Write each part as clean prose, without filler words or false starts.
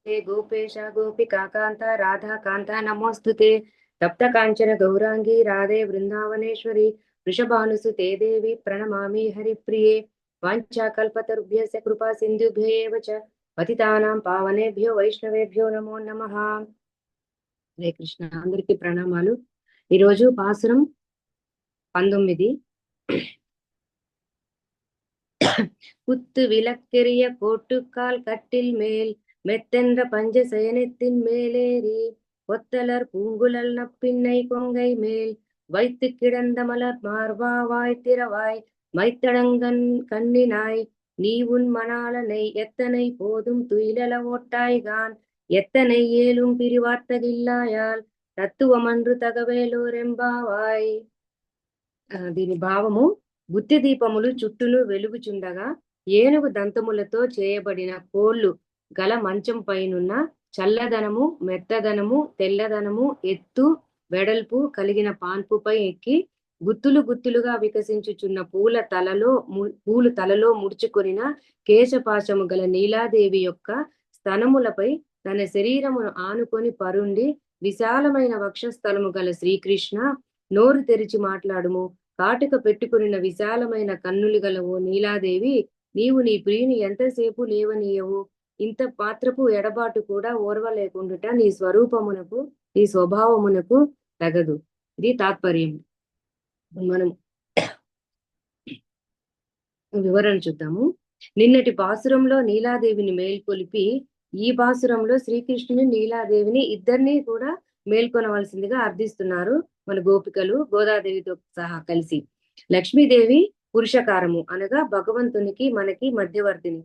हे गोपेश गोपिका कांता राधा कांता नमोस्तुते तप्त कांचन गौरांगी राधे वृंदावनेश्वरी वृषभानुसुते देवी प्रणमामि हरिप्रिये वाञ्छाकल्पतरुभ्यश्च कृपा सिन्धुभ्य एव च पतितानां पावनेभ्यो వైష్ణవేభ్యో నమో నమః. హరే కృష్ణ. అందరికీ ప్రణామాలు. ఈరోజు పాసురం 19. குத்து விளக்கெரிய கோட்டுக்கால் கட்டில் மேல் மெத்தென்ற பஞ்ச சயனத்தின் மேலேறி ஒத்தலர் பூங்குழல் நப்பின்னை கொங்கை மேல் வைத்து கிடந்த மலர் மார்பாவாய் திறவாய் மைத்தடங்கன் கண்ணினாய் நீ உன் மணாளனை எத்தனை போதும் துயிலல ஓட்டாய்கான் எத்தனை ஏலும் பிரிவார்த்ததில்லாயால் తత్వమండ్రు తగవేలోరెంబావాయ్. దీని భావము: బుద్ధి దీపములు చుట్టూను వెలుగుచుండగా ఏనుగు దంతములతో చేయబడిన కోళ్లు గల మంచం పైనున్న చల్లదనము, మెత్తదనము, తెల్లదనము, ఎత్తు వెడల్పు కలిగిన పాన్పుపై ఎక్కి గుత్తులు గుత్తులుగా వికసించుచున్న పూలు తలలో ముడుచుకొనిన కేశపాశము గల నీలాదేవి యొక్క స్తనములపై తన శరీరమును ఆనుకొని పరుండి విశాలమైన వక్షస్థలము గల శ్రీకృష్ణ, నోరు తెరిచి మాట్లాడుము, కాటుక పెట్టుకున్న విశాలమైన కన్నులు గలవు నీలాదేవి, నీవు నీ ప్రియుని ఎంతసేపు లేవనీయవు? ఇంత పాత్రపు ఎడబాటు కూడా ఓర్వలేకుండుట నీ స్వరూపమునకు, నీ స్వభావమునకు తగదు. ఇది తాత్పర్యం. మనం వివరణ చూద్దాము. నిన్నటి పాసురంలో నీలాదేవిని మేల్కొలిపి ఈ పాసురంలో శ్రీకృష్ణుని నీలాదేవిని ఇద్దరిని కూడా మేల్కొనవలసిందిగా అర్థిస్తున్నారు మన గోపికలు గోదాదేవితో సహా కలిసి. లక్ష్మీదేవి పురుషకారము అనగా భగవంతునికి మనకి మధ్యవర్తిని.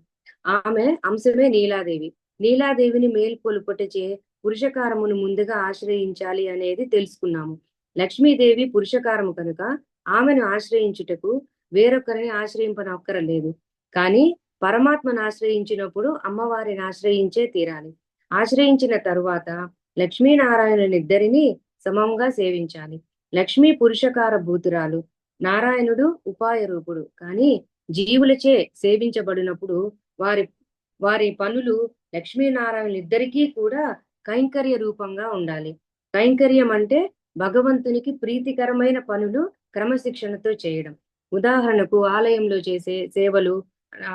ఆమె అంశమే నీలాదేవి. నీలాదేవిని మేల్కొలుపుటచే పురుషకారమును ముందుగా ఆశ్రయించాలి అనేది తెలుసుకున్నాము. లక్ష్మీదేవి పురుషకారము కనుక ఆమెను ఆశ్రయించుటకు వేరొకరిని ఆశ్రయింపనక్కరలేదు. కానీ పరమాత్మను ఆశ్రయించినప్పుడు అమ్మవారిని ఆశ్రయించే తీరాలి. ఆశ్రయించిన తరువాత లక్ష్మీనారాయణునిద్దరిని సమంగా సేవించాలి. లక్ష్మీ పురుషకార భూతురాలు, నారాయణుడు ఉపాయ రూపుడు. కానీ జీవులచే సేవించబడినప్పుడు వారి వారి పనులు లక్ష్మీనారాయణులిద్దరికీ కూడా కైంకర్య రూపంగా ఉండాలి. కైంకర్యం అంటే భగవంతునికి ప్రీతికరమైన పనులు క్రమశిక్షణతో చేయడం. ఉదాహరణకు ఆలయంలో చేసే సేవలు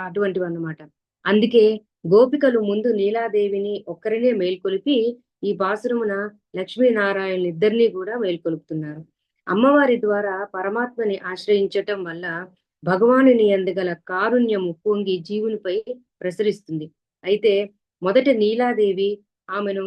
అటువంటివి అన్నమాట. అందుకే గోపికలు ముందు నీలాదేవిని ఒక్కరినే మేల్కొలిపి ఈ పాసురమున లక్ష్మీనారాయణులిద్దరినీ కూడా మేల్కొలుపుతున్నారు. అమ్మవారి ద్వారా పరమాత్మని ఆశ్రయించటం వల్ల భగవానుని యందు కారుణ్యము పొంగి జీవునిపై ప్రసరిస్తుంది. అయితే మొదట నీలాదేవి ఆమెను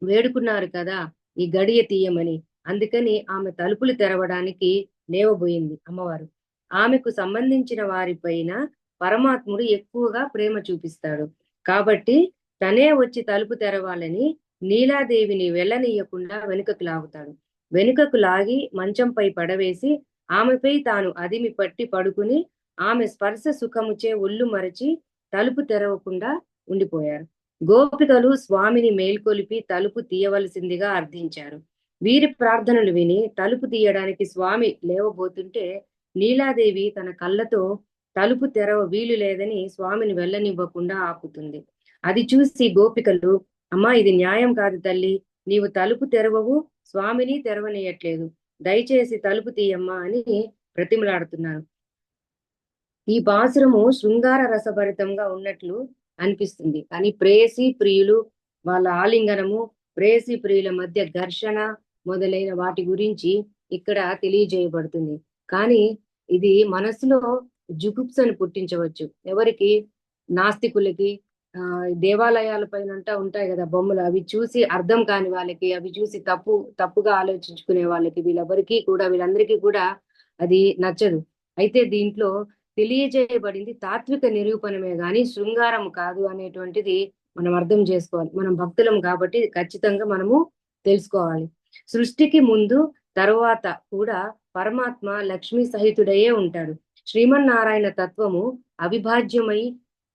వేడుకున్నారు కదా ఈ గడియ తీయమని. అందుకని ఆమె తలుపులు తెరవడానికి లేవబోయింది అమ్మవారు. ఆమెకు సంబంధించిన వారిపైన పరమాత్ముడు ఎక్కువగా ప్రేమ చూపిస్తాడు. కాబట్టి తనే వచ్చి తలుపు తెరవాలని నీలాదేవిని వెళ్ళనీయకుండా వెనుకకు లాగుతాడు. వెనుకకు లాగి మంచంపై పడవేసి ఆమెపై తాను అదిమి పట్టి పడుకుని ఆమె స్పర్శ సుఖముచే ఒళ్ళు మరచి తలుపు తెరవకుండా ఉండిపోయారు. గోపికలు స్వామిని మేల్కొలిపి తలుపు తీయవలసిందిగా అర్థించారు. వీరి ప్రార్థనలు విని తలుపు తీయడానికి స్వామి లేవబోతుంటే నీలాదేవి తన కళ్ళతో తలుపు తెరవ వీలు లేదని స్వామిని వెళ్ళనివ్వకుండా ఆపుతుంది. అది చూసి గోపికలు, అమ్మా, ఇది న్యాయం కాదు తల్లి, నీవు తలుపు తెరవవు, స్వామిని తెరవనీయట్లేదు, దయచేసి తలుపు తీయమ్మా అని ప్రతిమలాడుతున్నారు. ఈ పాసురము శృంగార రసభరితంగా ఉన్నట్లు అనిపిస్తుంది. కానీ ప్రేయసి ప్రియులు వాళ్ళ ఆలింగనము, ప్రేయసి ప్రియుల మధ్య ఘర్షణ మొదలైన వాటి గురించి ఇక్కడ తెలియజేయబడుతుంది. కానీ ఇది మనసులో జుగుప్సను పుట్టించవచ్చు. ఎవరికి? నాస్తికులకి. దేవాలయాల పైన ఉంటాయి కదా బొమ్మలు, అవి చూసి అర్థం కాని వాళ్ళకి, అవి చూసి తప్పుగా ఆలోచించుకునే వాళ్ళకి, వీళ్ళందరికీ కూడా అది నచ్చదు. అయితే దీంట్లో తెలియజేయబడింది తాత్విక నిరూపణమే గాని శృంగారం కాదు అనేటువంటిది మనం అర్థం చేసుకోవాలి. మనం భక్తులం కాబట్టి ఖచ్చితంగా మనము తెలుసుకోవాలి. సృష్టికి ముందు తరువాత కూడా పరమాత్మ లక్ష్మీ సహితుడయే ఉంటాడు. శ్రీమన్నారాయణ తత్వము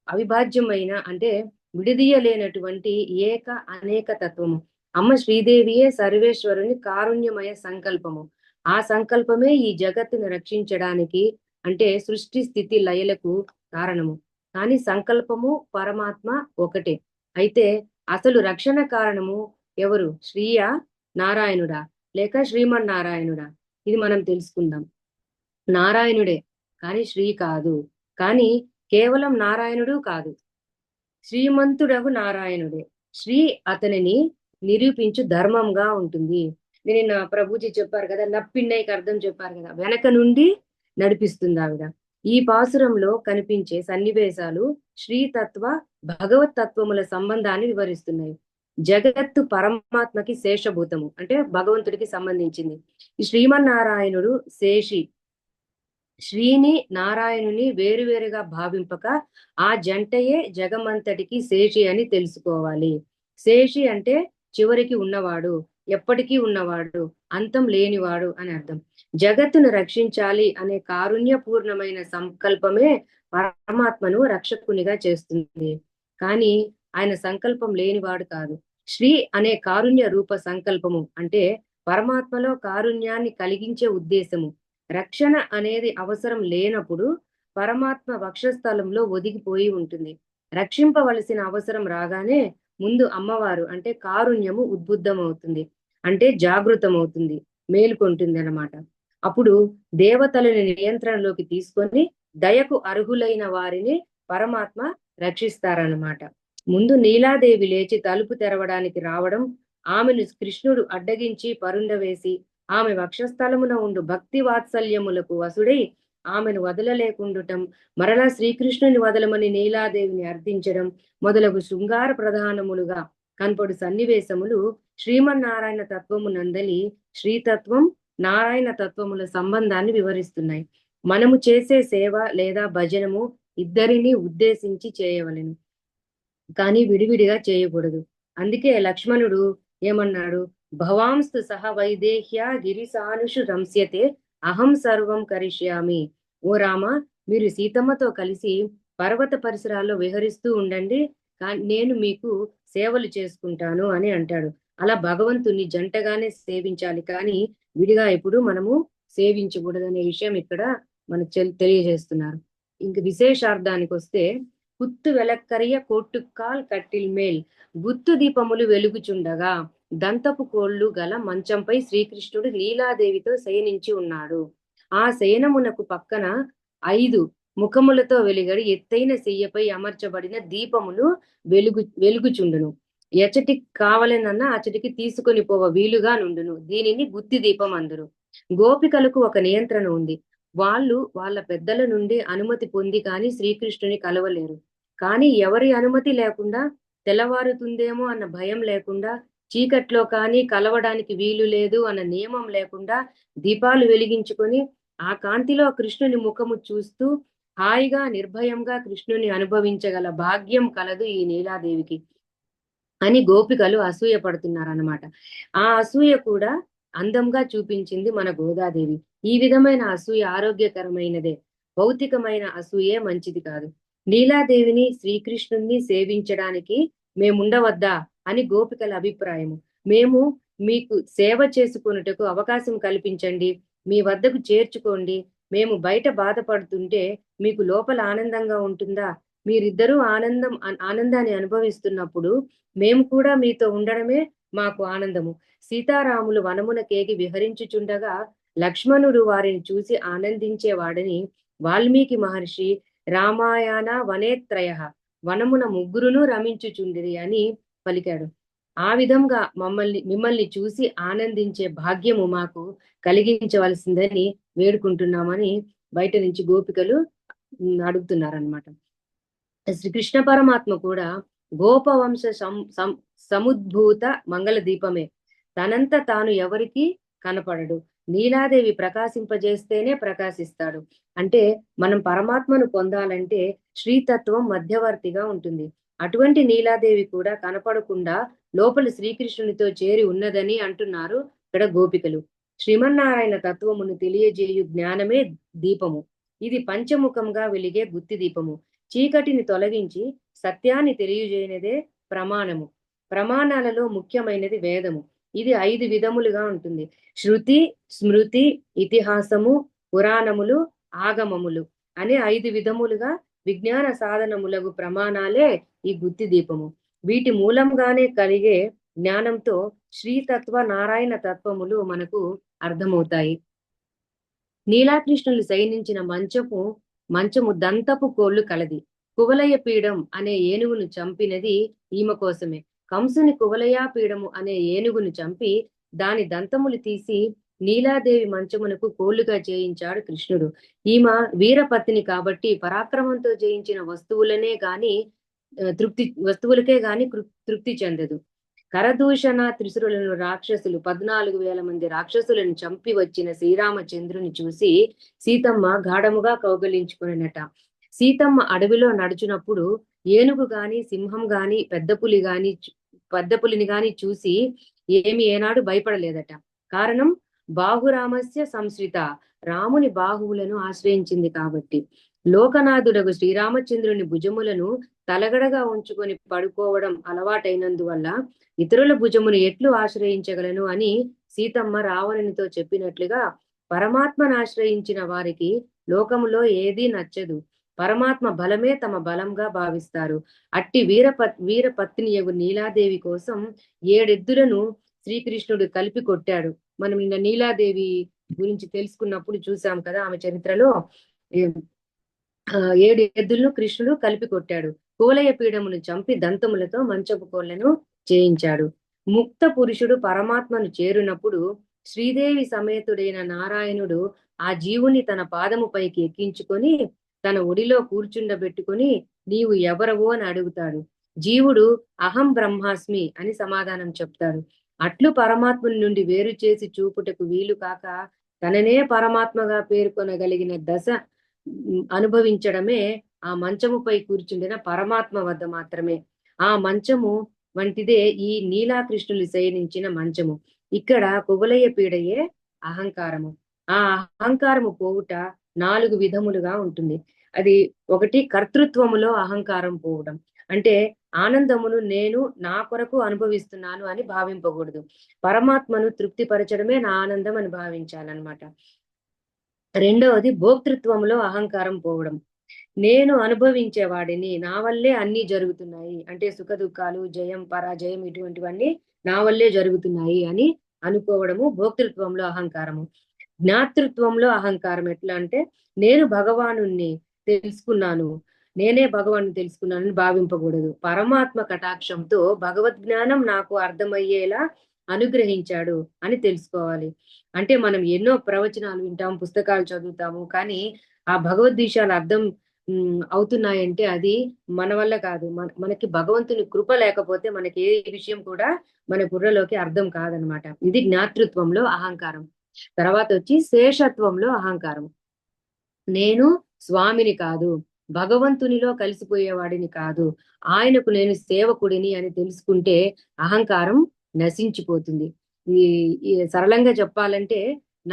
అవిభాజ్యమైన అంటే విడదీయలేనటువంటి ఏక అనేక తత్వము. అమ్మ శ్రీదేవియే సర్వేశ్వరుని కారుణ్యమయ సంకల్పము. ఆ సంకల్పమే ఈ జగత్తును రక్షించడానికి, అంటే సృష్టి స్థితి లయలకు కారణము. కానీ సంకల్పము పరమాత్మ ఒకటే. అయితే అసలు రక్షణ కారణము ఎవరు? శ్రీయా, నారాయణుడా, లేక శ్రీమన్నారాయణుడా? ఇది మనం తెలుసుకుందాం. నారాయణుడే, కానీ శ్రీ కాదు. కానీ కేవలం నారాయణుడు కాదు, శ్రీమంతుడగు నారాయణుడే. శ్రీ అతనిని నిరూపించు ధర్మంగా ఉంటుంది. నేను ప్రభుజీ చెప్పారు కదా, నప్పిన్నయ్యకి అర్థం చెప్పారు కదా, వెనక నుండి నడిపిస్తుంది ఆవిడ. ఈ పాసురంలో కనిపించే సన్నివేశాలు శ్రీతత్వ భగవత్ తత్వముల సంబంధాన్ని వివరిస్తున్నాయి. జగత్తు పరమాత్మకి శేషభూతము, అంటే భగవంతుడికి సంబంధించింది. ఈ శ్రీమన్నారాయణుడు శేషి. శ్రీని నారాయణుని వేరువేరుగా భావింపక ఆ జంటయే జగమంతటికి శేషి అని తెలుసుకోవాలి. శేషి అంటే చివరికి ఉన్నవాడు, ఎప్పటికీ ఉన్నవాడు, అంతం లేనివాడు అని అర్థం. జగత్తును రక్షించాలి అనే కారుణ్యపూర్ణమైన సంకల్పమే పరమాత్మను రక్షకునిగా చేస్తుంది. కానీ ఆయన సంకల్పం లేనివాడు కాదు. శ్రీ అనే కారుణ్య రూప సంకల్పము అంటే పరమాత్మలో కారుణ్యాన్ని కలిగించే ఉద్దేశము. రక్షణ అనేది అవసరం లేనప్పుడు పరమాత్మ వక్షస్థలంలో ఒదిగిపోయి ఉంటుంది. రక్షింపవలసిన అవసరం రాగానే ముందు అమ్మవారు అంటే కారుణ్యము ఉద్బుద్ధమవుతుంది, అంటే జాగృతమవుతుంది, మేలుకొంటుంది అన్నమాట. అప్పుడు దేవతలని నియంత్రణలోకి తీసుకొని దయకు అర్హులైన వారిని పరమాత్మ రక్షిస్తారన్నమాట. ముందు నీలాదేవి లేచి తలుపు తెరవడానికి రావడం, ఆమెను కృష్ణుడు అడ్డగించి పరుండవేసి ఆమె వక్షస్థలమున ఉండు భక్తి వాత్సల్యములకు వసుడై ఆమెను వదలలేకుండుటం, మరలా శ్రీకృష్ణుని వదలమని నీలాదేవిని అర్థించడం మొదలగు శృంగార ప్రధానములుగా కనపడు సన్నివేశములు శ్రీమన్నారాయణ తత్వము నందలి శ్రీతత్వం నారాయణ తత్వముల సంబంధాన్ని వివరిస్తున్నాయి. మనము చేసే సేవ లేదా భజనము ఇద్దరిని ఉద్దేశించి చేయవలెను, కానీ విడివిడిగా చేయకూడదు. అందుకే లక్ష్మణుడు ఏమన్నాడు? భవాంస్తు సహ వైదేహ్య గిరిసానుషు రంస్యతే అహం సర్వం కరిష్యామి. ఓ రామ, మీరు సీతమ్మతో కలిసి పర్వత పరిసరాల్లో విహరిస్తూ ఉండండి, నేను మీకు సేవలు చేసుకుంటాను అని అంటాడు. అలా భగవంతుని జంటగానే సేవించాలి, కానీ విడిగా ఎప్పుడు మనము సేవించకూడదనే విషయం ఇక్కడ మనకు తెలియజేస్తున్నారు. ఇంక విశేషార్థానికి వస్తే, కుత్తు వెలక్కరియ కోట్టుకాల్ కట్టిల్ మేల్, గుత్తు దీపములు వెలుగుచుండగా దంతపు కోళ్లు గల మంచంపై శ్రీకృష్ణుడు లీలాదేవితో శయనించి ఉన్నాడు. ఆ శయనమునకు పక్కన 5 ముఖములతో వెలుగడి ఎత్తైన శయ్యపై అమర్చబడిన దీపములు వెలుగుచుండును. ఎచటి కావలెనన్నా అచటికి తీసుకొని పోవ వీలుగా నుండును. దీనిని గుత్తి దీపం అందరు. గోపికలకు ఒక నియంత్రణ ఉంది. వాళ్ళు వాళ్ళ పెద్దల నుండి అనుమతి పొంది కానీ శ్రీకృష్ణుని కలవలేరు. కానీ ఎవరి అనుమతి లేకుండా, తెల్లవారుతుందేమో అన్న భయం లేకుండా, చీకట్లో కానీ కలవడానికి వీలు లేదు అన్న నియమం లేకుండా దీపాలు వెలిగించుకొని ఆ కాంతిలో కృష్ణుని ముఖము చూస్తూ హాయిగా నిర్భయంగా కృష్ణుని అనుభవించగల భాగ్యం కలదు ఈ నీలాదేవికి అని గోపికలు అసూయ పడుతున్నారన్నమాట. ఆ అసూయ కూడా అందంగా చూపించింది మన గోదాదేవి. ఈ విధమైన అసూయ ఆరోగ్యకరమైనదే, భౌతికమైన అసూయే మంచిది కాదు. నీలాదేవిని శ్రీకృష్ణుణ్ణి సేవించడానికి మేముండవద్దా అని గోపికల అభిప్రాయము. మేము మీకు సేవ చేసుకొనుటకు అవకాశం కల్పించండి, మీ వద్దకు చేర్చుకోండి. మేము బయట బాధపడుతుంటే మీకు లోపల ఆనందంగా ఉంటుందా? మీరిద్దరూ ఆనందాన్ని అనుభవిస్తున్నప్పుడు మేము కూడా మీతో ఉండడమే మాకు ఆనందము. సీతారాములు వనమున కేగి విహరించుచుండగా లక్ష్మణుడు వారిని చూసి ఆనందించేవాడని వాల్మీకి మహర్షి రామాయణ వనేత్రయ వనమున ముగ్గురును రమించుచుండిరి అని పలికాడు. ఆ విధంగా మిమ్మల్ని చూసి ఆనందించే భాగ్యము మాకు కలిగించవలసిందని వేడుకుంటున్నామని బయట నుంచి గోపికలు అడుగుతున్నారనమాట. శ్రీకృష్ణ పరమాత్మ కూడా గోపవంశ సముద్భూత మంగళ దీపమే. తనంత తాను ఎవరికి కనపడడు. నీలాదేవి ప్రకాశింపజేస్తేనే ప్రకాశిస్తాడు. అంటే మనం పరమాత్మను పొందాలంటే శ్రీతత్వం మధ్యవర్తిగా ఉంటుంది. అటువంటి నీలాదేవి కూడా కనపడకుండా లోపల శ్రీకృష్ణునితో చేరి ఉన్నదని అంటున్నారు ఇక్కడ గోపికలు. శ్రీమన్నారాయణ తత్వమును తెలియజేయు జ్ఞానమే దీపము. ఇది పంచముఖంగా వెలిగే గుత్తి దీపము. చీకటిని తొలగించి సత్యాన్ని తెలియజేయనిదే ప్రమాణము. ప్రమాణాలలో ముఖ్యమైనది వేదము. ఇది 5 విధములుగా ఉంటుంది. శృతి, స్మృతి, ఇతిహాసము, పురాణములు, ఆగమములు అనే 5 విధములుగా విజ్ఞాన సాధనములకు ప్రమాణాలే ఈ గుత్తి దీపము. వీటి మూలంగానే కలిగే జ్ఞానంతో శ్రీతత్వ నారాయణ తత్వములు మనకు అర్థమవుతాయి. నీలాకృష్ణులు శయనించిన మంచము దంతపు కోళ్లు కలది. కువలయ పీఠం అనే ఏనుగును చంపినది ఈమె కోసమే. కంసుని కువలయా పీఠము అనే ఏనుగును చంపి దాని దంతములు తీసి నీలాదేవి మంచమునకు కోళ్లుగా చేయించాడు కృష్ణుడు. ఈమె వీరపత్ని కాబట్టి పరాక్రమంతో జయించిన వస్తువులకే గాని తృప్తి చెందదు. కరదూషణ త్రిశురులను రాక్షసులు 14,000 మంది రాక్షసులను చంపి వచ్చిన శ్రీరామచంద్రుని చూసి సీతమ్మ గాఢముగా కౌగలించుకున్నట. సీతమ్మ అడవిలో నడుచునప్పుడు ఏనుగు గాని సింహం గాని పెద్ద పులిని గాని చూసి ఏనాడు భయపడలేదట. కారణం బాహురామస్య సంశ్రిత, రాముని బాహువులను ఆశ్రయించింది కాబట్టి. లోకనాథుడగు శ్రీరామచంద్రుని భుజములను తలగడగా ఉంచుకొని పడుకోవడం అలవాటైనందువల్ల ఇతరుల భుజమును ఎట్లు ఆశ్రయించగలను అని సీతమ్మ రావణునితో చెప్పినట్లుగా పరమాత్మను ఆశ్రయించిన వారికి లోకములో ఏదీ నచ్చదు. పరమాత్మ బలమే తమ బలంగా భావిస్తారు. అట్టి వీరపత్నియగు నీలాదేవి కోసం 7 ఎద్దులను శ్రీకృష్ణుడు కలిపి కొట్టాడు. మనం నిన్న నీలాదేవి గురించి తెలుసుకున్నప్పుడు చూసాం కదా, ఆమె చరిత్రలో 7 ఎద్దులను కృష్ణుడు కలిపి కొట్టాడు. కువలయ పీఠమును చంపి దంతములతో మంచపు కోళ్లను చేయించాడు. ముక్త పురుషుడు పరమాత్మను చేరునప్పుడు శ్రీదేవి సమేతుడైన నారాయణుడు ఆ జీవుని తన పాదము పైకి ఎక్కించుకొని తన ఒడిలో కూర్చుండబెట్టుకొని నీవు ఎవరవో అని అడుగుతాడు. జీవుడు అహం బ్రహ్మాస్మి అని సమాధానం చెప్తాడు. అట్లు పరమాత్మని నుండి వేరు చేసి చూపుటకు వీలు కాక తననే పరమాత్మగా పేర్కొనగలిగిన దశ అనుభవించడమే ఆ మంచముపై కూర్చుండిన పరమాత్మ వద్ద మాత్రమే. ఆ మంచము వంటిదే ఈ నీలాకృష్ణులు శయనించిన మంచము. ఇక్కడ కువలయ పీడయే అహంకారము. ఆ అహంకారము పోవుట 4 విధములుగా ఉంటుంది. అది ఒకటి, కర్తృత్వములో అహంకారం పోవడం. అంటే ఆనందమును నేను నా కొరకు అనుభవిస్తున్నాను అని భావింపకూడదు. పరమాత్మను తృప్తిపరచడమే నా ఆనందం అని భావించాలన్నమాట. రెండవది, భోక్తృత్వంలో అహంకారం పోవడం. నేను అనుభవించేవాడిని, నా వల్లే అన్ని జరుగుతున్నాయి, అంటే సుఖ దుఃఖాలు, జయం పరాజయం ఇటువంటివన్నీ నా వల్లే జరుగుతున్నాయి అని అనుకోవడము భోక్తృత్వంలో అహంకారము. జ్ఞాతృత్వంలో అహంకారం ఎట్లా అంటే నేను భగవానుణ్ణి తెలుసుకున్నాను, నేనే భగవాను తెలుసుకున్నానని భావింపకూడదు. పరమాత్మ కటాక్షంతో భగవద్జ్ఞానం నాకు అర్థమయ్యేలా అనుగ్రహించాడు అని తెలుసుకోవాలి. అంటే మనం ఎన్నో ప్రవచనాలు వింటాం, పుస్తకాలు చదువుతాము, కానీ ఆ భగవద్విషయాలు అర్థం అవుతున్నాయంటే అది మన వల్ల కాదు. మనకి భగవంతుని కృప లేకపోతే మనకి ఏ విషయం కూడా మన బుర్రలోకి అర్థం కాదనమాట. ఇది జ్ఞాతృత్వంలో అహంకారం. తర్వాత వచ్చి శేషత్వంలో అహంకారం. నేను స్వామిని కాదు, భగవంతునిలో కలిసిపోయేవాడిని కాదు, ఆయనకు నేను సేవకుడిని అని తెలుసుకుంటే అహంకారం నశించిపోతుంది. ఈ సరళంగా చెప్పాలంటే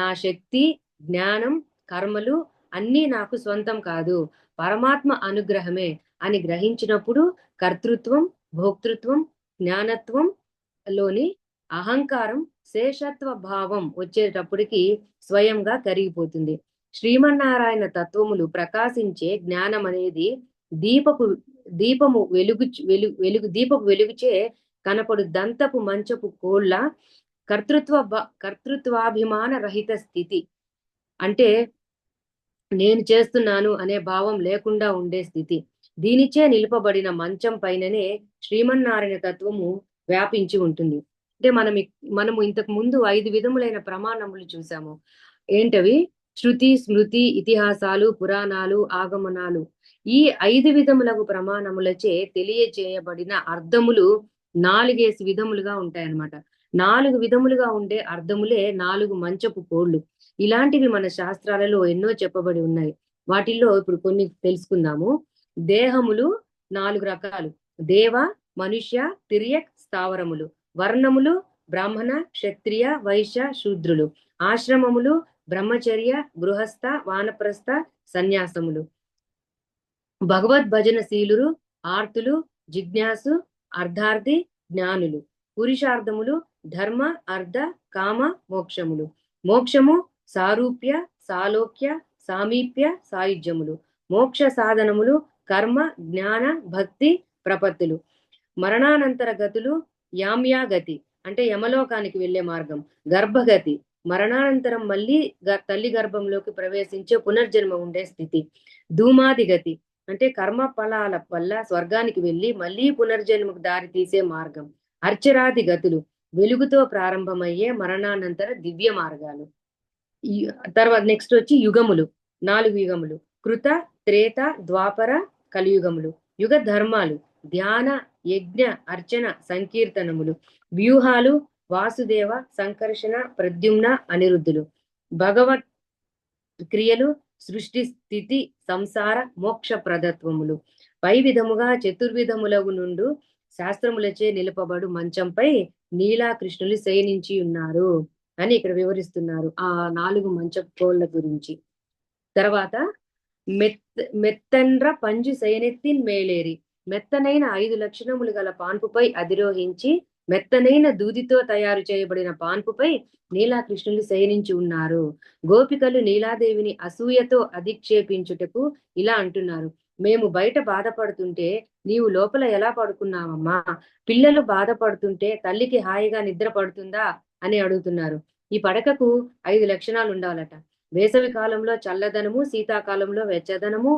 నా శక్తి, జ్ఞానం, కర్మలు అన్నీ నాకు స్వంతం కాదు, పరమాత్మ అనుగ్రహమే అని గ్రహించినప్పుడు కర్తృత్వం, భోక్తృత్వం, జ్ఞానత్వం లోని అహంకారం శేషత్వ భావం వచ్చేటప్పటికి స్వయంగా కరిగిపోతుంది. శ్రీమన్నారాయణ తత్వములు ప్రకాశించే జ్ఞానం అనేది దీపపు వెలుగుచే కనపడు దంతపు మంచపు కోళ్ళ కర్తృత్వాభిమాన రహిత స్థితి. అంటే నేను చేస్తున్నాను అనే భావం లేకుండా ఉండే స్థితి. దీనిచే నిలుపబడిన మంచం పైననే శ్రీమన్నారాయణ తత్వము వ్యాపించి ఉంటుంది. అంటే మనము ఇంతకు ముందు 5 విధములైన ప్రమాణములు చూసాము. ఏంటవి? శృతి, స్మృతి, ఇతిహాసాలు, పురాణాలు, ఆగమనాలు. ఈ 5 విధములకు ప్రమాణములచే తెలియజేయబడిన అర్థములు 4 విధములుగా ఉంటాయన్నమాట. 4 విధములుగా ఉండే అర్థములే 4 మంచపు కోళ్లు. ఇలాంటివి మన శాస్త్రాలలో ఎన్నో చెప్పబడి ఉన్నాయి. వాటిల్లో ఇప్పుడు కొన్ని తెలుసుకుందాము. దేహములు 4 రకాలు: దేవ, మనుష్య, తిర్యక్, స్థావరములు. వర్ణములు బ్రాహ్మణ, క్షత్రియ, వైశ్య, శూద్రులు. ఆశ్రమములు బ్రహ్మచర్య, గృహస్థ, వానప్రస్థ, సన్యాసములు. భగవద్భజనశీలురు, ఆర్తులు, జిజ్ఞాసు, అర్ధార్థి, జ్ఞానులు. పురుషార్థములు ధర్మ, అర్థ, కామ, మోక్షములు. మోక్షము సారూప్య, సాలోక్య, సామీప్య, సాయుధ్యములు. మోక్ష సాధనములు కర్మ, జ్ఞాన, భక్తి, ప్రపత్తులు. మరణానంతర గతులు యామ్యాగతి అంటే యమలోకానికి వెళ్లే మార్గం, గర్భగతి మరణానంతరం మళ్ళీ తల్లి గర్భంలోకి ప్రవేశించే పునర్జన్మ ఉండే స్థితి, ధూమాది గతి అంటే కర్మ ఫలాల వల్ల స్వర్గానికి వెళ్లి మళ్ళీ పునర్జన్మకు దారి తీసే మార్గం, అర్చరాది గతులు వెలుగుతో ప్రారంభమయ్యే మరణానంతర దివ్య మార్గాలు. తర్వాత నెక్స్ట్ వచ్చి యుగములు, 4 యుగములు, కృత, త్రేత, ద్వాపర, కలియుగములు. యుగ ధర్మాలు ధ్యాన, యజ్ఞ, అర్చన, సంకీర్తనములు. వ్యూహాలు వాసుదేవ, సంకర్షణ, ప్రద్యుమ్న, అనిరుద్ధులు. భగవత్ క్రియలు సృష్టి, స్థితి, సంసార, మోక్ష ప్రదత్వములు. పై విధముగా చతుర్విధములగు నుండు శాస్త్రములచే నిలపబడు మంచంపై నీలాకృష్ణులు శయనించి ఉన్నారు అని ఇక్కడ వివరిస్తున్నారు ఆ 4 మంచకోళ్ళ గురించి. తర్వాత మెత్తండ్ర పంజు శయనెత్తిన్ మేలేరి మెత్తనైన 5 లక్షణములు గల పాన్పుపై అధిరోహించి మెత్తనైన దూదితో తయారు చేయబడిన పాన్పుపై నీలాకృష్ణులు శయనించి ఉన్నారు. గోపికలు నీలాదేవిని అసూయతో అధిక్షేపించుటకు ఇలా అంటున్నారు, మేము బయట బాధపడుతుంటే నీవు లోపల ఎలా పడుకున్నావమ్మా? పిల్లలు బాధపడుతుంటే తల్లికి హాయిగా నిద్ర పడుతుందా అని అడుగుతున్నారు. ఈ పడకకు 5 లక్షణాలు ఉండాలట. వేసవి కాలంలో చల్లదనము, శీతాకాలంలో వెచ్చదనము,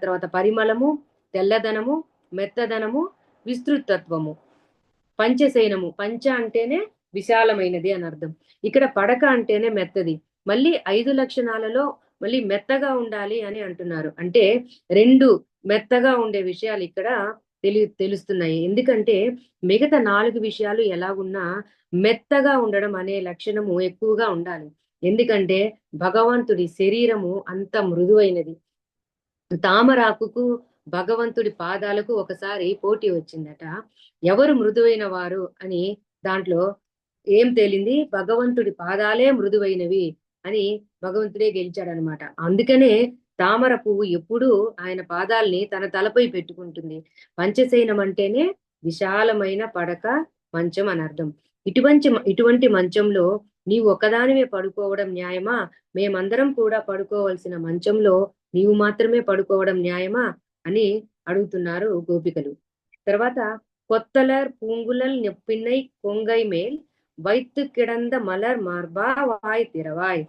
తర్వాత పరిమళము, తెల్లదనము, మెత్తదనము, విస్తృతత్వము. పంచశయనము, పంచ అంటేనే విశాలమైనది అని అర్థం. ఇక్కడ పడక అంటేనే మెత్తది. మళ్ళీ 5 లక్షణాలలో మళ్ళీ మెత్తగా ఉండాలి అని అంటున్నారు. అంటే 2 మెత్తగా ఉండే విషయాలు ఇక్కడ తెలుస్తున్నాయి. ఎందుకంటే మిగతా 4 విషయాలు ఎలాగున్నా మెత్తగా ఉండడం అనే లక్షణము ఎక్కువగా ఉండాలి. ఎందుకంటే భగవంతుడి శరీరము అంత మృదువైనది. తామరాకుకు భగవంతుడి పాదాలకు ఒకసారి పోటీ వచ్చిందట. ఎవరు మృదువైన వారు అని దాంట్లో ఏం తేలింది? భగవంతుడి పాదాలే మృదువైనవి అని భగవంతుడే గెలిచాడనమాట. అందుకనే తామర పువ్వు ఎప్పుడూ ఆయన పాదాల్ని తన తలపై పెట్టుకుంటుంది. పంచశయనం అంటేనే విశాలమైన పడక, మంచం అని అర్థం. ఇటువంటి మంచంలో నీవు ఒకదానివే పడుకోవడం న్యాయమా? మేమందరం కూడా పడుకోవలసిన మంచంలో నీవు మాత్రమే పడుకోవడం న్యాయమా అని అడుగుతున్నారు గోపికలు. తర్వాత కొత్తలర్ పూంగులల్ నెప్పిన్నై కొంగై మేల్ వైత్తు కిడంద మలర్ మార్బా వాయ్ తిరవాయ్.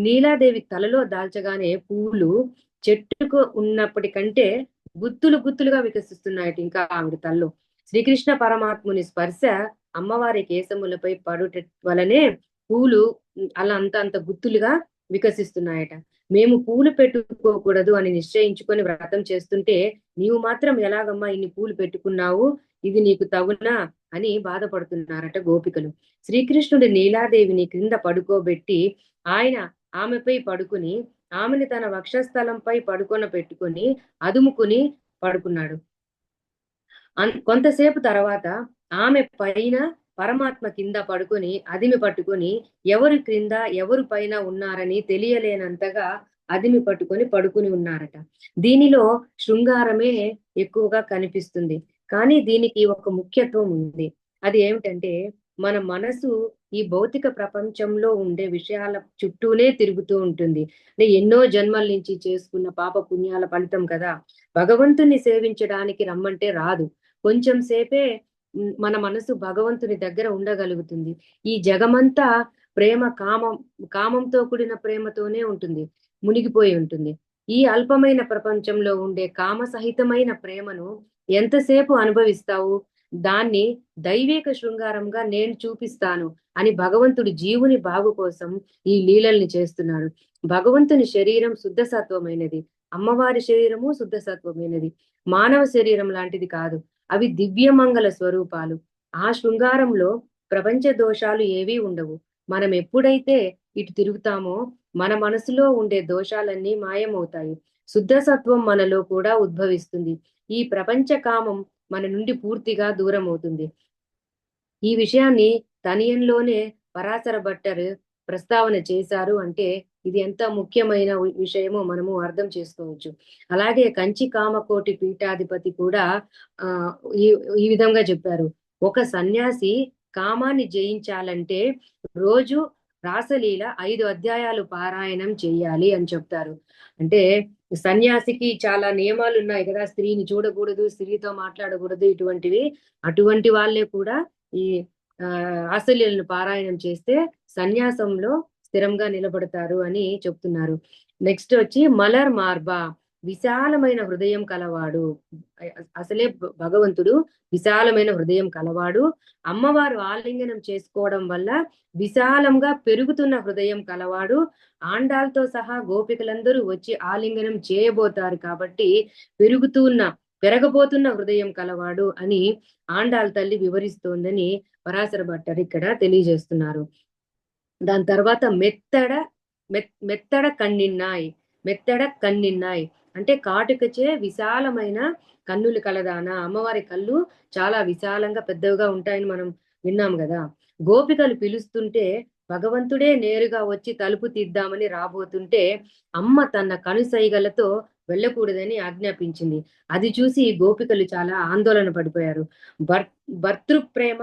నీలాదేవి తలలో దాల్చగానే పువ్వులు చెట్టుకు ఉన్నప్పటికంటే గుత్తులు గుత్తులుగా వికసిస్తున్నాయట ఇంకా ఆవిడ తల్లో. శ్రీకృష్ణ పరమాత్ముని స్పర్శ అమ్మవారి కేశములపై పడుట వలనే పూలు అలా అంత గుత్తులుగా వికసిస్తున్నాయట. మేము పూలు పెట్టుకోకూడదు అని నిశ్చయించుకొని వ్రతం చేస్తుంటే నీవు మాత్రం ఎలాగమ్మా ఇన్ని పూలు పెట్టుకున్నావు, ఇది నీకు తగునా అని బాధపడుతున్నారట గోపికలు. శ్రీకృష్ణుడు నీలాదేవిని క్రింద పడుకోబెట్టి ఆయన ఆమెపై పడుకుని ఆమెను తన వక్షస్థలంపై పెట్టుకొని అదుముకుని పడుకున్నాడు. కొంతసేపు తర్వాత ఆమె పైన పరమాత్మ కింద పడుకొని అదిమి పట్టుకొని ఎవరు క్రింద ఎవరు పైన ఉన్నారని తెలియలేనంతగా అదిమి పడుకుని ఉన్నారట. దీనిలో శృంగారమే ఎక్కువగా కనిపిస్తుంది. కానీ దీనికి ఒక ముఖ్యత్వం ఉంది. అది ఏమిటంటే మన మనసు ఈ భౌతిక ప్రపంచంలో ఉండే విషయాల చుట్టూనే తిరుగుతూ ఉంటుంది. అంటే ఎన్నో జన్మల నుంచి చేసుకున్న పాప పుణ్యాల ఫలితం కదా. భగవంతుని సేవించడానికి రమ్మంటే రాదు. కొంచెం సేపే మన మనసు భగవంతుని దగ్గర ఉండగలుగుతుంది. ఈ జగమంతా ప్రేమ కామంతో కూడిన ప్రేమతోనే ఉంటుంది, మునిగిపోయి ఉంటుంది. ఈ అల్పమైన ప్రపంచంలో ఉండే కామ సహితమైన ప్రేమను ఎంతసేపు అనుభవిస్తావు? దాన్ని దైవిక శృంగారంగా నేను చూపిస్తాను అని భగవంతుడి జీవుని బాగు కోసం ఈ లీలల్ని చేస్తున్నాడు. భగవంతుని శరీరం శుద్ధ సత్వమైనది, అమ్మవారి శరీరము శుద్ధ సత్వమైనది, మానవ శరీరం లాంటిది కాదు. అవి దివ్యమంగళ స్వరూపాలు. ఆ శృంగారంలో ప్రపంచ దోషాలు ఏవీ ఉండవు. మనం ఎప్పుడైతే ఇటు తిరుగుతామో మన మనసులో ఉండే దోషాలన్నీ మాయమవుతాయి. శుద్ధ సత్వం మనలో కూడా ఉద్భవిస్తుంది. ఈ ప్రపంచ కామం మన నుండి పూర్తిగా దూరం అవుతుంది. ఈ విషయాన్ని తనియంలోనే పరాశర భట్టర్ ప్రస్తావన చేశారు. అంటే ఇది ఎంత ముఖ్యమైన విషయమో మనము అర్థం చేసుకోవచ్చు. అలాగే కంచి కామకోటి పీఠాధిపతి కూడా ఈ విధంగా చెప్పారు. ఒక సన్యాసి కామాన్ని జయించాలంటే రోజు రాసలీల 5 అధ్యాయాలు పారాయణం చెయ్యాలి అని చెప్తారు. అంటే సన్యాసికి చాలా నియమాలు ఉన్నాయి కదా, స్త్రీని చూడకూడదు, స్త్రీతో మాట్లాడకూడదు, ఇటువంటివి. అటువంటి వాళ్ళే కూడా ఈ ఆ ఆశల్యలను పారాయణం చేస్తే సన్యాసంలో స్థిరంగా నిలబడతారు అని చెప్తున్నారు. నెక్స్ట్ వచ్చి మలర్ మార్బా, విశాలమైన హృదయం కలవాడు. అసలే భగవంతుడు విశాలమైన హృదయం కలవాడు. అమ్మవారు ఆలింగనం చేసుకోవడం వల్ల విశాలంగా పెరుగుతున్న హృదయం కలవాడు. ఆండాలతో సహా గోపికలందరూ వచ్చి ఆలింగనం చేయబోతారు కాబట్టి పెరగబోతున్న హృదయం కలవాడు అని ఆండాల్ తల్లి వివరిస్తోందని పరాశర భట్టర్ ఇక్కడ తెలియజేస్తున్నారు. దాని తర్వాత మెత్తడ కన్నిన్నాయ్. మెత్తడ కన్నిన్నాయ్ అంటే కాటుకచే విశాలమైన కన్నులు కలదానా. అమ్మవారి కళ్ళు చాలా విశాలంగా పెద్దవిగా ఉంటాయని మనం విన్నాం కదా. గోపికలు పిలుస్తుంటే భగవంతుడే నేరుగా వచ్చి తలుపు తీద్దామని రాబోతుంటే అమ్మ తన కనుసైగలతో వెళ్ళకూడదని ఆజ్ఞాపించింది. అది చూసి గోపికలు చాలా ఆందోళన పడిపోయారు. భర్తృప్రేమ,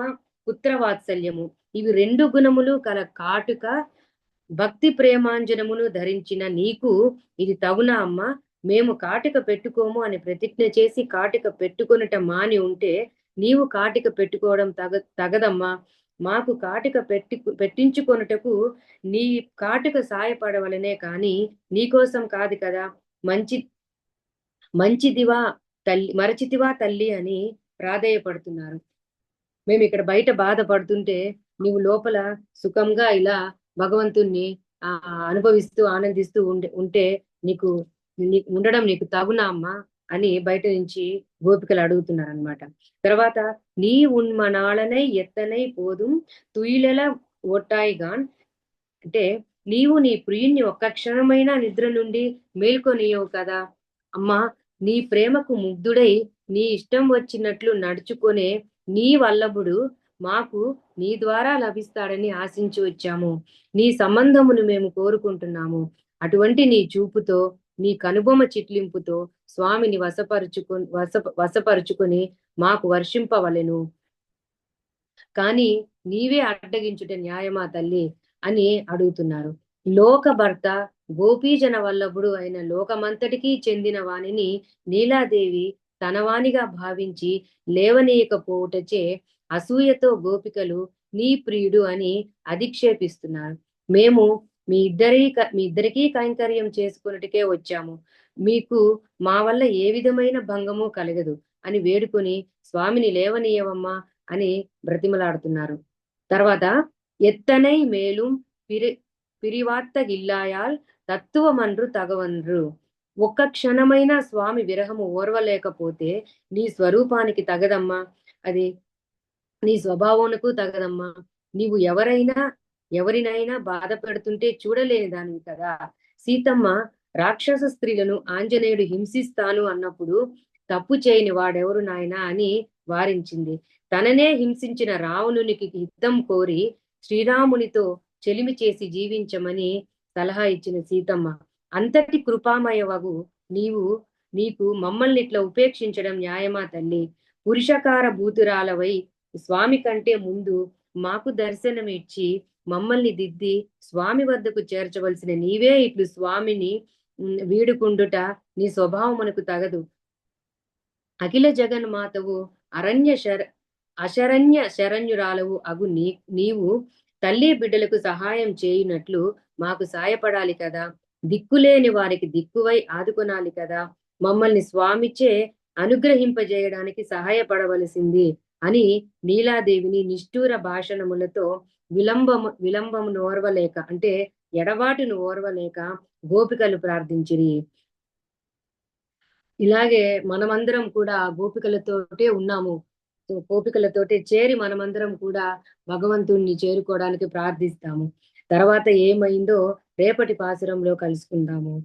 పుత్రవాత్సల్యము, ఇవి రెండు గుణములు కల కాటుక భక్తి ప్రేమాంజనమును ధరించిన నీకు ఇది తగునా అమ్మా? మేము కాటిక పెట్టుకోము అని ప్రతిజ్ఞ చేసి కాటిక పెట్టుకొనుట మాని ఉంటే నీవు కాటిక పెట్టుకోవడం తగదమ్మా. మాకు కాటిక పెట్టించుకొనుటకు నీ కాటిక సాయపడవలనే కాని నీకోసం కాదు కదా. మంచి మంచిదివా తల్లి, మరచితివా తల్లి అని ప్రాధేయపడుతున్నారు. మేము ఇక్కడ బయట బాధపడుతుంటే నీవు లోపల సుఖంగా ఇలా భగవంతుణ్ణి అనుభవిస్తూ ఆనందిస్తూ ఉంటే నీకు ఉండడం నీకు తగునా అమ్మా అని బయట నుంచి గోపికలు అడుగుతున్నారు అనమాట. తర్వాత నీ ఉన్మనాళనై ఎత్తనై పోదుం తుయిలెల ఓటాయిగాన్ అంటే నీవు నీ ప్రియుణ్ణి ఒక్క క్షణమైనా నిద్ర నుండి మేల్కొనియవు కదా అమ్మా. నీ ప్రేమకు ముగ్ధుడై నీ ఇష్టం వచ్చినట్లు నడుచుకునే నీ వల్లభుడు మాకు నీ ద్వారా లభిస్తాడని ఆశించి వచ్చాము. నీ సంబంధమును మేము కోరుకుంటున్నాము. అటువంటి నీ చూపుతో, నీ కనుబొమ చిట్లింపుతో స్వామిని వశపరుచుకుని మాకు వర్షింపవలెను. కానీ నీవే అడ్డగించుట న్యాయమా తల్లి అని అడుగుతున్నారు. లోక భర్త గోపీజన వల్లభుడు అయిన లోకమంతటికీ చెందిన వానిని నీలాదేవి తనవానిగా భావించి లేవనీయకపోవుటచే అసూయతో గోపికలు నీ ప్రియుడు అని అధిక్షేపిస్తున్నారు. మేము మీ ఇద్దరికీ కైంకర్యం చేసుకున్నట్టుకే వచ్చాము. మీకు మా వల్ల ఏ విధమైన భంగము కలగదు అని వేడుకొని స్వామిని లేవనీయవమ్మా అని బ్రతిమలాడుతున్నారు. తర్వాత ఎత్తనై మేலும் పిరివాత్తగిల్లాయాల్ తత్వమన్రు తగవన్రు. ఒక్క క్షణమైన స్వామి విరహము ఓర్వలేకపోతే నీ స్వరూపానికి తగదమ్మా, అది నీ స్వభావమునకు తగదమ్మా. నీవు ఎవరినైనా బాధ పెడుతుంటే చూడలేని దానివి కదా. సీతమ్మ రాక్షస స్త్రీలను ఆంజనేయుడు హింసిస్తాను అన్నప్పుడు తప్పు చేయని వాడెవరు నాయనా అని వారించింది. తననే హింసించిన రావణునికి హితం కోరి శ్రీరామునితో చెలిమి చేసి జీవించమని సలహా ఇచ్చిన సీతమ్మ. అంతటి కృపామయవగు నీకు మమ్మల్ని ఇట్లా ఉపేక్షించడం న్యాయమా తల్లి? పురుషకార భూతురాలవై స్వామి కంటే ముందు మాకు దర్శనం ఇచ్చి మమ్మల్ని దిద్ది స్వామి వద్దకు చేర్చవలసిన నీవే ఇట్లు స్వామిని వీడుకుండుట నీ స్వభావమునకు తగదు. అఖిల జగన్మాతవు అశరణ్య శరణ్యురాలవు అగు నీవు తల్లి బిడ్డలకు సహాయం చేయునట్లు మాకు సాయపడాలి కదా. దిక్కులేని వారికి దిక్కువై ఆదుకొనాలి కదా. మమ్మల్ని స్వామిచే అనుగ్రహింపజేయడానికి సహాయపడవలసింది అని నీలాదేవిని నిష్ఠూర భాషణములతో విలంబమును ఓర్వలేక అంటే ఎడబాటును ఓర్వలేక గోపికలు ప్రార్థించిరి. ఇలాగే మనమందరం కూడా గోపికలతోటే ఉన్నాము. గోపికలతోటే చేరి మనమందరం కూడా భగవంతుణ్ణి చేరుకోవడానికి ప్రార్థిస్తాము. తర్వాత ఏమైందో రేపటి పాసురంలో కలుసుకుందాము.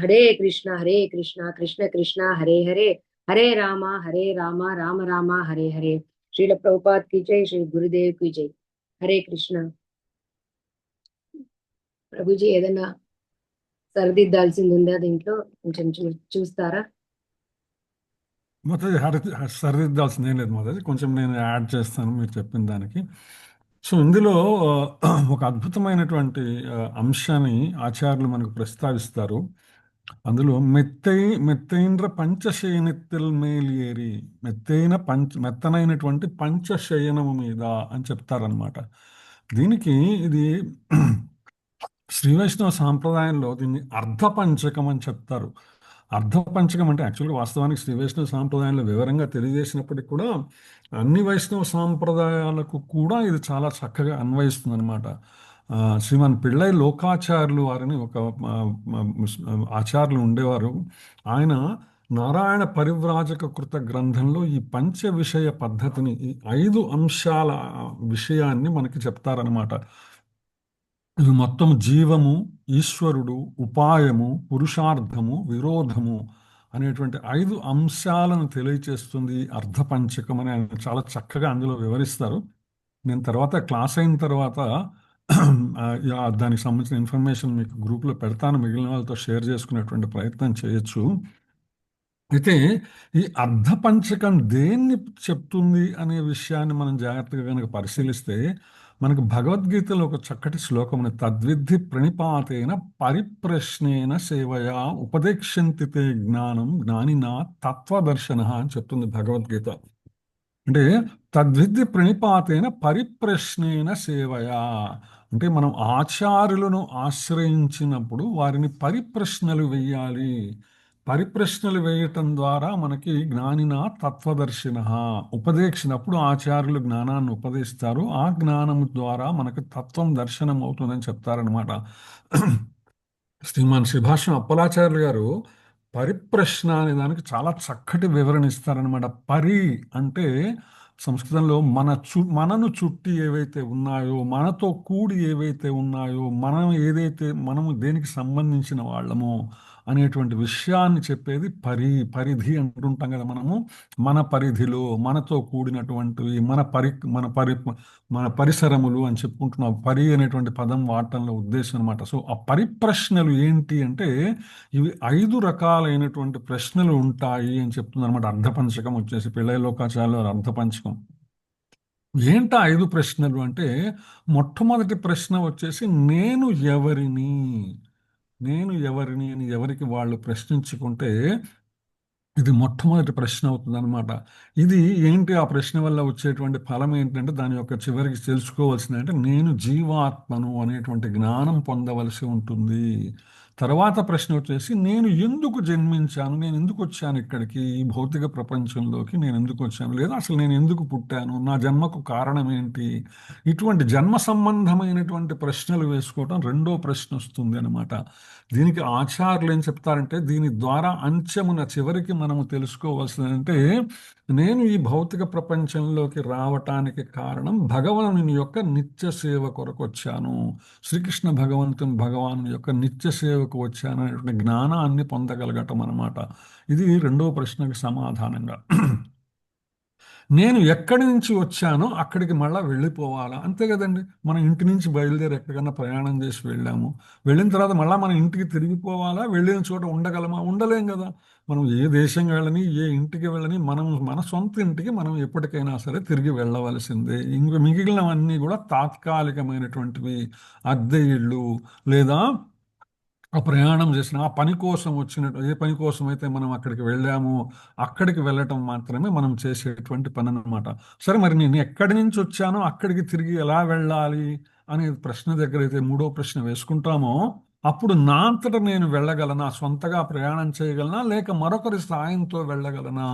హరే కృష్ణ కృష్ణ కృష్ణ హరే హరే, హరే రామ రామ రామ హరే హరే. శ్రీల ప్రభుపాద్ కి జై, శ్రీ గురుదేవ్ కి జై. హరే కృష్ణ. ప్రభుజీ ఏదైనా సరిదిద్దాల్సింది ఉందా దీంట్లో? కొంచెం చూస్తారా? మొదటి సరిదిద్దాల్సింది ఏం లేదు మొదటి, కొంచెం నేను యాడ్ చేస్తాను మీరు చెప్పిన దానికి. సో ఇందులో ఒక అద్భుతమైనటువంటి అంశాన్ని ఆచార్యులు మనకు ప్రస్తావిస్తారు. అందులో మెత్తైన పంచశయనెత్తిల్ మేలియేరి, మెత్తనైనటువంటి పంచశయనము మీద అని చెప్తారనమాట. దీనికి ఇది శ్రీ వైష్ణవ సాంప్రదాయంలో దీన్ని అర్ధపంచకం అని చెప్తారు. అర్ధపంచకం అంటే యాక్చువల్గా వాస్తవానికి శ్రీ వైష్ణవ సాంప్రదాయంలో వివరంగా తెలియజేసినప్పటికీ కూడా అన్ని వైష్ణవ సాంప్రదాయాలకు కూడా ఇది చాలా చక్కగా అన్వయిస్తుంది అనమాట. శ్రీమాన్ పిళ్ళై లోకాచార్యులు వారిని ఒక ఆ, ఆచార్యులు ఉండేవారు. ఆయన నారాయణ పరివ్రాజక కృత గ్రంథంలో ఈ పంచ విషయ పద్ధతిని, ఈ 5 అంశాల విషయాన్ని మనకి చెప్తారనమాట. ఇవి మొత్తం జీవము, ఈశ్వరుడు, ఉపాయము, పురుషార్థము, విరోధము అనేటువంటి 5 అంశాలను తెలియచేస్తుంది ఈ అర్ధపంచకం అని ఆయన చాలా చక్కగా అందులో వివరిస్తారు. నేను తర్వాత క్లాస్ అయిన తర్వాత దానికి సంబంధించిన ఇన్ఫర్మేషన్ మీకు గ్రూప్లో పెడతాను, మిగిలిన వాళ్ళతో షేర్ చేసుకునేటువంటి ప్రయత్నం చేయొచ్చు. అయితే ఈ అర్ధపంచకం దేన్ని చెప్తుంది అనే విషయాన్ని మనం జాగ్రత్తగా కనుక పరిశీలిస్తే మనకు భగవద్గీతలో ఒక చక్కటి శ్లోకం ఉంది. తద్విద్ధి ప్రణిపాతేన పరిప్రశ్నేన సేవయా ఉపదేక్షంతి తే జ్ఞానం జ్ఞానినా తత్వదర్శన అని చెప్తుంది భగవద్గీత. అంటే తద్విద్ధి ప్రణిపాతేన పరిప్రశ్నేన సేవయా, అంటే మనం ఆచార్యులను ఆశ్రయించినప్పుడు వారిని పరిప్రశ్నలు వేయాలి. పరిప్రశ్నలు వేయటం ద్వారా మనకి జ్ఞానిన తత్వదర్శిన, ఉపదేశినప్పుడు ఆచార్యులు జ్ఞానాన్ని ఉపదేశిస్తారు. ఆ జ్ఞానం ద్వారా మనకు తత్వం దర్శనం అవుతుందని చెప్తారనమాట. శ్రీమాన్ శ్రీభాష్యం అప్పలాచార్యులు గారు పరిప్రశ్న అనే దానికి చాలా చక్కటి వివరణ ఇస్తారనమాట. పరి అంటే సంస్కృతంలో మనను చుట్టి ఏవైతే ఉన్నాయో, మనతో కూడి ఏవైతే ఉన్నాయో, మనము దేనికి సంబంధించిన వాళ్ళమో అనేటువంటి విషయాన్ని చెప్పేది పరిధి అంటుంటాం కదా మనము. మన పరిధిలో మనతో కూడినటువంటివి, మన పరిసరములు అని చెప్పుకుంటున్నాం. పరి అనేటువంటి పదం వాడటంలో ఉద్దేశం అనమాట. సో ఆ పరిప్రశ్నలు ఏంటి అంటే ఇవి 5 రకాలైనటువంటి ప్రశ్నలు ఉంటాయి అని చెప్తుంది అనమాట. అర్ధపంచకం వచ్చేసి పిళ్ళై లోకాచార్యుల అర్ధపంచకం. ఏంటా 5 ప్రశ్నలు అంటే, మొట్టమొదటి ప్రశ్న వచ్చేసి నేను ఎవరిని అని ఎవరికి వాళ్ళు ప్రశ్నించుకుంటే ఇది మొట్టమొదటి ప్రశ్న అవుతుంది అనమాట. ఇది ఏంటి, ఆ ప్రశ్న వల్ల వచ్చేటువంటి ఫలం ఏంటంటే దాని యొక్క చివరికి తెలుసుకోవాల్సింది అంటే నేను జీవాత్మను అనేటువంటి జ్ఞానం పొందవలసి ఉంటుంది. తర్వాత ప్రశ్న వచ్చేసి నేను ఎందుకు జన్మించాను, నేను ఎందుకు వచ్చాను ఇక్కడికి, ఈ భౌతిక ప్రపంచంలోకి నేను ఎందుకు వచ్చాను, లేదా అసలు నేను ఎందుకు పుట్టాను, నా జన్మకు కారణం ఏంటి. ఇటువంటి జన్మ సంబంధమైనటువంటి ప్రశ్నలు వేసుకోవటం రెండో ప్రశ్న వస్తుంది అనమాట. దీనికి ఆచార్యులు ఏం చెప్తారంటే దీని ద్వారా అంచెమున చివరికి మనము తెలుసుకోవాల్సిందంటే నేను ఈ భౌతిక ప్రపంచంలోకి రావటానికి కారణం భగవానుని యొక్క నిత్య సేవ కొరకు వచ్చాను, శ్రీకృష్ణ భగవాను యొక్క నిత్య సేవకు వచ్చాను అనేటువంటి జ్ఞానాన్ని పొందగలగటం అన్నమాట. ఇది రెండో ప్రశ్నకు సమాధానంగా. నేను ఎక్కడి నుంచి వచ్చానో అక్కడికి మళ్ళీ వెళ్ళిపోవాలా, అంతే కదండి. మనం ఇంటి నుంచి బయలుదేరి ఎక్కడికన్నా ప్రయాణం చేసి వెళ్ళాము, వెళ్ళిన తర్వాత మళ్ళీ మన ఇంటికి తిరిగిపోవాలా, వెళ్ళిన చోట ఉండగలమా, ఉండలేం కదా. మనం ఏ దేశం వెళ్ళని, ఏ ఇంటికి వెళ్ళని, మన సొంత ఇంటికి మనం ఎప్పటికైనా సరే తిరిగి వెళ్ళవలసిందే. ఇంక మిగిలినవన్నీ కూడా తాత్కాలికమైనటువంటివి, అద్దె ఇళ్ళు లేదా ఆ ప్రయాణం చేసిన ఆ పని కోసం వచ్చినట్టు, ఏ పని కోసం అయితే మనం అక్కడికి వెళ్ళామో అక్కడికి వెళ్ళటం మాత్రమే మనం చేసేటువంటి పని అన్నమాట. సరే, మరి నేను ఎక్కడి నుంచి వచ్చానో అక్కడికి తిరిగి ఎలా వెళ్ళాలి అనే ప్రశ్న దగ్గర అయితే మూడో ప్రశ్న వేసుకుంటామో అప్పుడు నా అంతట నేను వెళ్ళగలనా, సొంతగా ప్రయాణం చేయగలనా, లేక మరొకరి సాయంతో వెళ్ళగలనా.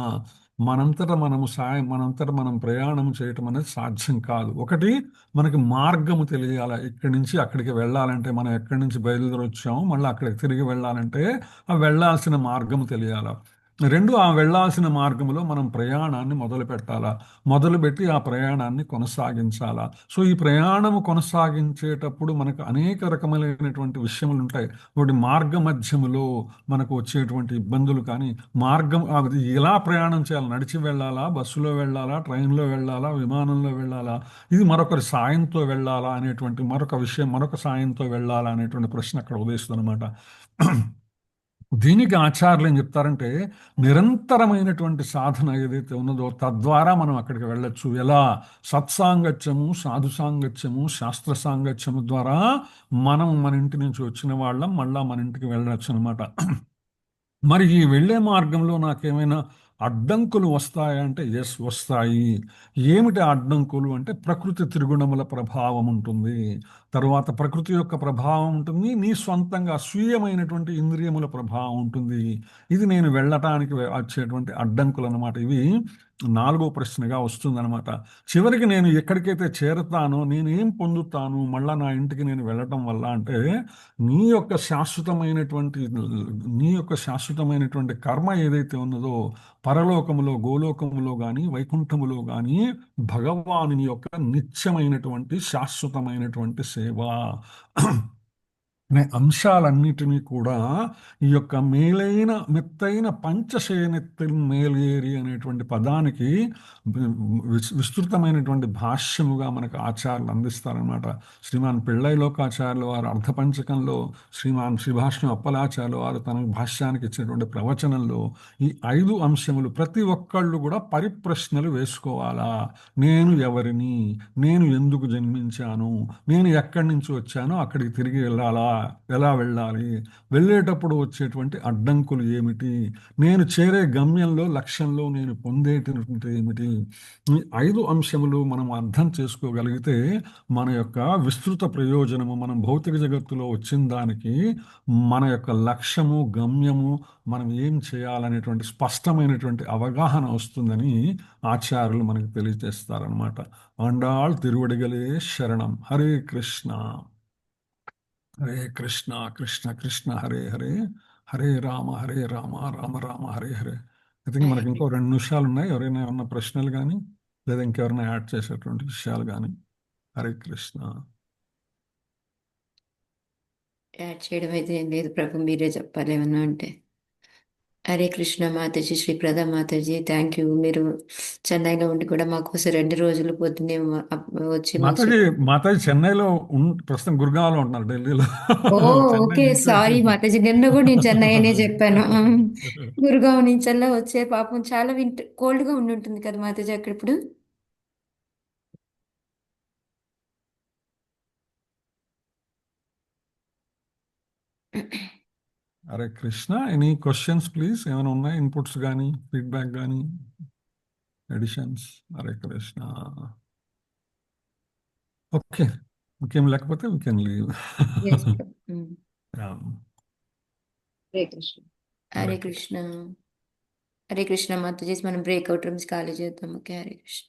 మనంతట మనం ప్రయాణం చేయటం అనేది సాధ్యం కాదు. ఒకటి, మనకి మార్గము తెలియాలి. ఇక్కడి నుంచి అక్కడికి వెళ్ళాలంటే మనం ఎక్కడి నుంచి బయలుదేరి వచ్చామో మళ్ళీ అక్కడికి తిరిగి వెళ్ళాలంటే ఆ వెళ్ళాల్సిన మార్గము తెలియాలా. రెండు, ఆ వెళ్ళాల్సిన మార్గంలో మనం ప్రయాణాన్ని మొదలు పెట్టాలా, మొదలుపెట్టి ఆ ప్రయాణాన్ని కొనసాగించాలా. సో ఈ ప్రయాణము కొనసాగించేటప్పుడు మనకు అనేక రకములైనటువంటి విషయములు ఉంటాయి. ఒకటి, మార్గ మధ్యములో మనకు వచ్చేటువంటి ఇబ్బందులు, కానీ అది ఎలా ప్రయాణం చేయాలి, నడిచి వెళ్ళాలా, బస్సులో వెళ్ళాలా, ట్రైన్లో వెళ్ళాలా, విమానంలో వెళ్ళాలా, ఇది మరొకరి సాయంతో వెళ్ళాలా అనేటువంటి మరొక విషయం, మరొక సాయంతో వెళ్ళాలా అనేటువంటి ప్రశ్న అక్కడ ఉదయిస్తుంది అనమాట. దీనికి ఆచార్యులు ఏం చెప్తారంటే నిరంతరమైనటువంటి సాధన ఏదైతే ఉన్నదో తద్వారా మనం అక్కడికి వెళ్ళొచ్చు. ఎలా? సత్సాంగత్యము, సాధు సాంగత్యము, శాస్త్ర సాంగత్యము ద్వారా మనం మన ఇంటి నుంచి వచ్చిన వాళ్ళం మళ్ళా మన ఇంటికి వెళ్ళొచ్చు అనమాట. మరి ఈ వెళ్ళే మార్గంలో నాకేమైనా అడ్డంకులు వస్తాయా అంటే ఎస్, వస్తాయి. ఏమిటి ఆ అడ్డంకులు అంటే ప్రకృతి త్రిగుణముల ప్రభావం ఉంటుంది. తరువాత ప్రకృతి యొక్క ప్రభావం ఉంటుంది. నీ సొంతంగా స్వీయమైనటువంటి ఇంద్రియముల ప్రభావం ఉంటుంది. ఇది నేను వెళ్ళటానికి వచ్చేటువంటి అడ్డంకులు అన్నమాట. ఇవి నాలుగో ప్రశ్నగా వస్తుందన్నమాట. చివరికి నేను ఎక్కడికైతే చేరతానో నేను ఏం పొందుతాను మళ్ళా నా ఇంటికి నేను వెళ్ళటం వల్ల అంటే, నీ యొక్క శాశ్వతమైనటువంటి నీ యొక్క శాశ్వతమైనటువంటి కర్మ ఏదైతే ఉన్నదో, పరలోకములో గోలోకములో కానీ వైకుంఠములో కానీ భగవానుని యొక్క నిత్యమైనటువంటి శాశ్వతమైనటువంటి సేవ అనే అంశాలన్నిటినీ కూడా ఈ యొక్క మేలైన మెత్తైన పంచశయనెత్తిన్ మేలేరి అనేటువంటి పదానికి విస్తృతమైనటువంటి భాష్యముగా మనకు ఆచార్యులు అందిస్తారనమాట. శ్రీమాన్ పిళ్ళై లోకాచార్యుల వారు అర్ధపంచకంలో, శ్రీమాన్ శ్రీభాష్యం అప్పలాచార్యుల వారు తన భాష్యానికి ఇచ్చినటువంటి ప్రవచనంలో ఈ 5 అంశములు ప్రతి ఒక్కళ్ళు కూడా పరిప్రశ్నలు వేసుకోవాలా. నేను ఎవరిని, నేను ఎందుకు జన్మించాను, నేను ఎక్కడి నుంచి వచ్చానో అక్కడికి తిరిగి వెళ్ళాలా, ఎలా వెళ్ళాలి, వెళ్ళేటప్పుడు వచ్చేటువంటి అడ్డంకులు ఏమిటి, నేను చేరే గమ్యంలో లక్ష్యంలో నేను పొందేటటువంటి ఏమిటి. ఈ 5 అంశములు మనం అర్థం చేసుకోగలిగితే మన యొక్క విస్తృత ప్రయోజనము, మనం భౌతిక జగత్తులో వచ్చిన దానికి మన యొక్క లక్ష్యము, గమ్యము, మనం ఏం చేయాలనేటువంటి స్పష్టమైనటువంటి అవగాహన వస్తుందని ఆచార్యులు మనకు తెలియజేస్తారనమాట. ఆండాళ్ తిరువడిగలే శరణం. హరే కృష్ణ హరే కృష్ణ కృష్ణ కృష్ణ హరే హరే, హరే రామ హరే రామ రామ రామ హరే హరే. ఐ థింక్ మనకి ఇంకో 2 నిమిషాలు ఉన్నాయి. ఎవరైనా ఏమన్నా ప్రశ్నలు కానీ లేదా ఇంకెవరైనా యాడ్ చేసేటువంటి విషయాలు కానీ. హరే కృష్ణ. యాడ్ చేయడం అయితే ఏం లేదు ప్రభు, మీరే చెప్పాలి ఏమన్నా అంటే. హరే కృష్ణ మాతాజీ, శ్రీ ప్రధా మాతాజీ, థ్యాంక్ యూ. మీరు చెన్నైలో ఉండి కూడా మాకోసం 2 రోజులు పొద్దున్నే వచ్చి మాకు మాతాజీ మాతాజీ చెన్నైలో ప్రస్తుతం గుర్గావ్లో ఉంటున్నారు, ఢిల్లీలో. ఓ చెన్నై ఓకే, నుంచి సారీ మాతాజీ, నిన్న కూడా నేను చెన్నై అనే చెప్పాను. గురుగావ్ నుంచి అలా వచ్చే పాపం చాలా కోల్డ్ గా ఉండి ఉంటుంది కదా మాతాజీ అక్కడ ఇప్పుడు. Hare Krishna. Any questions please, ఏమైనా ఉన్నాయి, ఇన్పుట్స్ కానీ ఫీడ్బ్యాక్ కానీ ఎడిషన్స్. హరే కృష్ణ. ఓకే, ఇంకేం లేకపోతే వీ కెన్ లీవ్. Yes, ప్రభు. హరే కృష్ణ. హరే కృష్ణ. హరే కృష్ణ మాతాజీ, మనం బ్రేక్అవుట్ రూమ్స్ ఖాళీ చేద్దాం. ఓకే, హరే కృష్ణ.